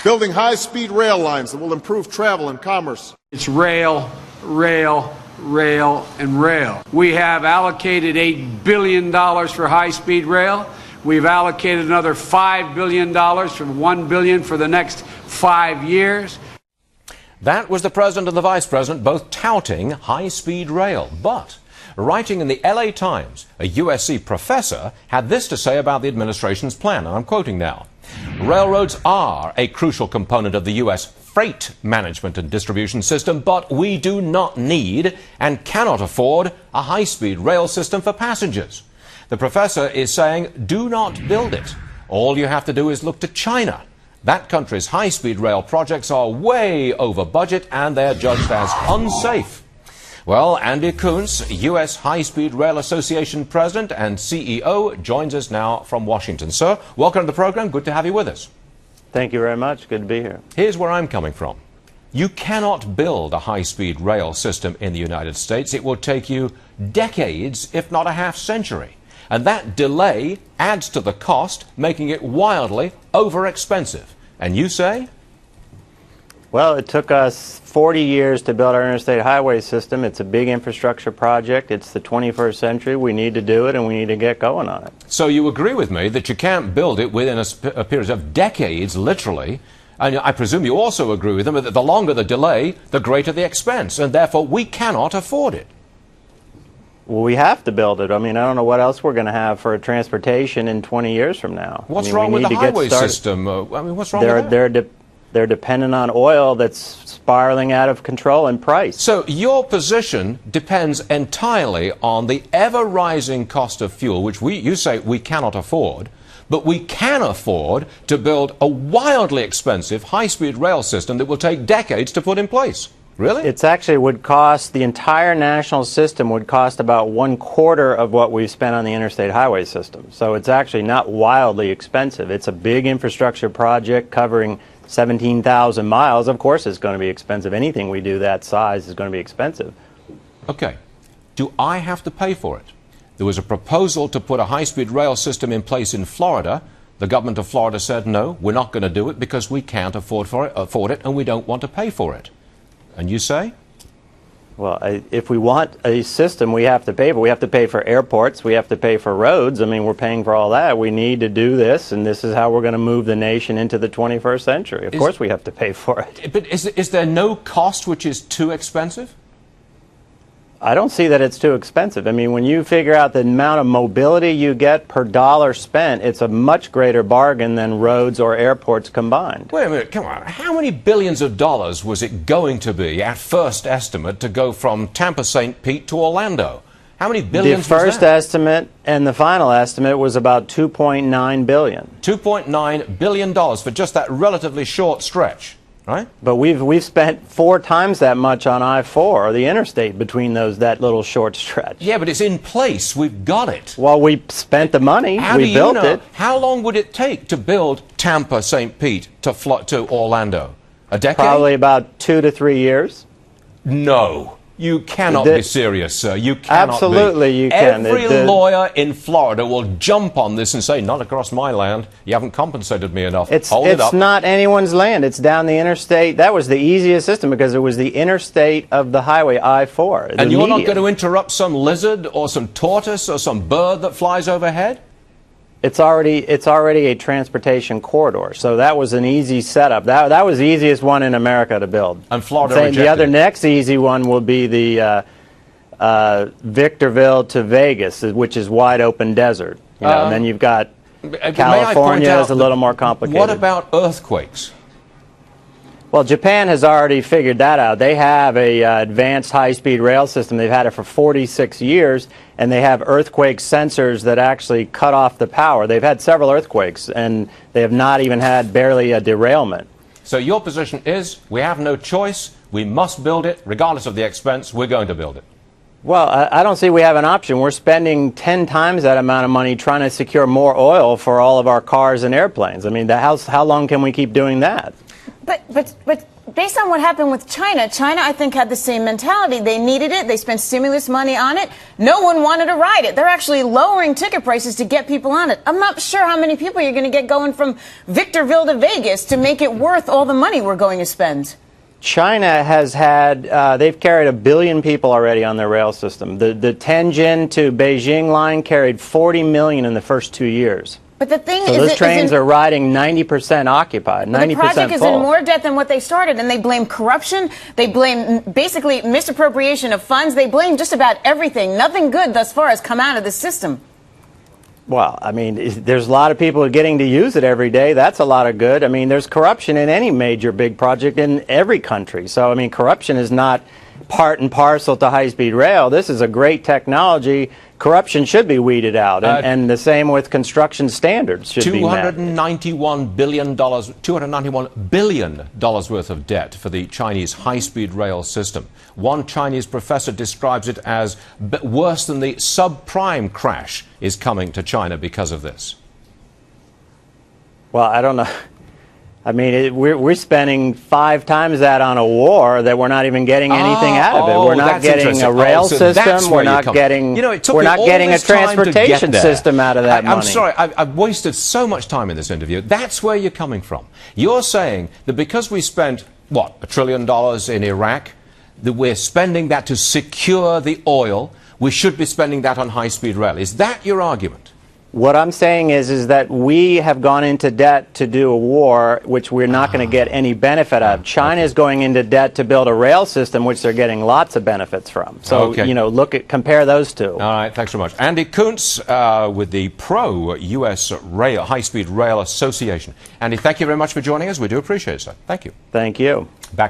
building high-speed rail lines that will improve travel and commerce. It's rail, rail, rail, and rail. We have allocated $8 billion for high-speed rail. We've allocated another $5 billion from $1 billion for the next 5 years. That was the president and the vice president both touting high-speed rail. But writing in the LA Times, a USC professor had this to say about the administration's plan, and I'm quoting now. Railroads are a crucial component of the U.S. freight management and distribution system, but we do not need and cannot afford a high-speed rail system for passengers. The professor is saying, do not build it. All you have to do is look to China. That country's high-speed rail projects are way over budget and they're judged as unsafe. Well, Andy Kunz, U.S. High-Speed Rail Association President and CEO, joins us now from Washington. Sir, welcome to the program. Good to have you with us. Thank you very much. Good to be here. Here's where I'm coming from. You cannot build a high-speed rail system in the United States. It will take you decades, if not a half-century. And that delay adds to the cost, making it wildly over-expensive. And you say? Well, it took us 40 years to build our interstate highway system. It's a big infrastructure project. It's the 21st century. We need to do it, and we need to get going on it. So you agree with me that you can't build it within a period of decades, literally. And I presume you also agree with them that the longer the delay, the greater the expense, and therefore we cannot afford it. Well, we have to build it. I mean, I don't know what else we're going to have for transportation in 20 years from now. What's wrong with the highway system? I mean, what's wrong with that? They're dependent on oil that's spiraling out of control in price. So your position depends entirely on the ever-rising cost of fuel, which you say we cannot afford, but we can afford to build a wildly expensive high-speed rail system that will take decades to put in place. Really? It's actually would cost, the entire national system would cost about 1/4 of what we've spent on the interstate highway system. So it's actually not wildly expensive. It's a big infrastructure project covering 17,000 miles. Of course it's going to be expensive. Anything we do that size is going to be expensive. Okay. Do I have to pay for it? There was a proposal to put a high-speed rail system in place in Florida. The government of Florida said, no, we're not going to do it because we can't afford it and we don't want to pay for it. And you say? Well, if we want a system, we have to pay. But we have to pay for airports. We have to pay for roads. I mean, we're paying for all that. We need to do this, and this is how we're going to move the nation into the 21st century. Of course we have to pay for it. But is there no cost which is too expensive? I don't see that it's too expensive. I mean, when you figure out the amount of mobility you get per dollar spent, it's a much greater bargain than roads or airports combined. Wait a minute, come on. How many billions of dollars was it going to be, at first estimate, to go from Tampa, St. Pete to Orlando? How many billions was that? The first estimate and the final estimate was about $2.9 billion. $2.9 billion for just that relatively short stretch. Right? But we've spent 4 times that much on I-4, or the interstate, between that little short stretch. Yeah, but it's in place. We've got it. Well, we spent the money. We built it. How long would it take to build Tampa, St. Pete to Orlando? A decade? Probably about 2 to 3 years. No. You cannot be serious, sir. You cannot Absolutely, be. You can. Every lawyer in Florida will jump on this and say, not across my land. You haven't compensated me enough. Hold it up. It's not anyone's land. It's down the interstate. That was the easiest system because it was the interstate of the highway, I-4. And you're not going to interrupt some lizard or some tortoise or some bird that flies overhead? It's already a transportation corridor, so that was an easy setup. That was the easiest one in America to build. And Florida rejected the other next easy one will be the Victorville to Vegas, which is wide open desert. You know, and then you've got California is a little more complicated. What about earthquakes? Well, Japan has already figured that out. They have a advanced high-speed rail system. They've had it for 46 years, and they have earthquake sensors that actually cut off the power. They've had several earthquakes, and they have not even had barely a derailment. So your position is we have no choice. We must build it. Regardless of the expense, we're going to build it. Well, I don't see we have an option. We're spending 10 times that amount of money trying to secure more oil for all of our cars and airplanes. I mean, how long can we keep doing that? But based on what happened with China, I think had the same mentality. They needed it. They spent stimulus money on it. No one wanted to ride it. They're actually lowering ticket prices to get people on it. I'm not sure how many people you're going to get going from Victorville to Vegas to make it worth all the money we're going to spend. China has had, they've carried 1 billion people already on their rail system. The Tianjin to Beijing line carried 40 million in the first 2 years. But the thing so is, those trains are riding 90% occupied, 90% full. The project is in more debt than what they started, and they blame corruption. They blame basically misappropriation of funds. They blame just about everything. Nothing good thus far has come out of the system. Well, I mean, there's a lot of people getting to use it every day. That's a lot of good. I mean, there's corruption in any major big project in every country. So, I mean, corruption is not part and parcel to high-speed rail. This is a great technology. Corruption should be weeded out, and the same with construction standards should be met. $291 billion worth of debt for the Chinese high-speed rail system. One Chinese professor describes it as worse than the subprime crash is coming to China because of this. Well, I don't know. I mean, we're spending 5 times that on a war that we're not even getting anything out of it. We're not getting a rail system. We're not getting. We're not getting a transportation system out of that money. I'm sorry, I've wasted so much time in this interview. That's where you're coming from. You're saying that because we spent what, $1 trillion in Iraq, that we're spending that to secure the oil. We should be spending that on high-speed rail. Is that your argument? What I'm saying is that we have gone into debt to do a war, which we're not going to get any benefit out of. China is going into debt to build a rail system, which they're getting lots of benefits from. So, you know, compare those two. All right, thanks very much. Andy Kunz with the Pro-US Rail, High-Speed Rail Association. Andy, thank you very much for joining us. We do appreciate it, sir. Thank you. Thank you. Back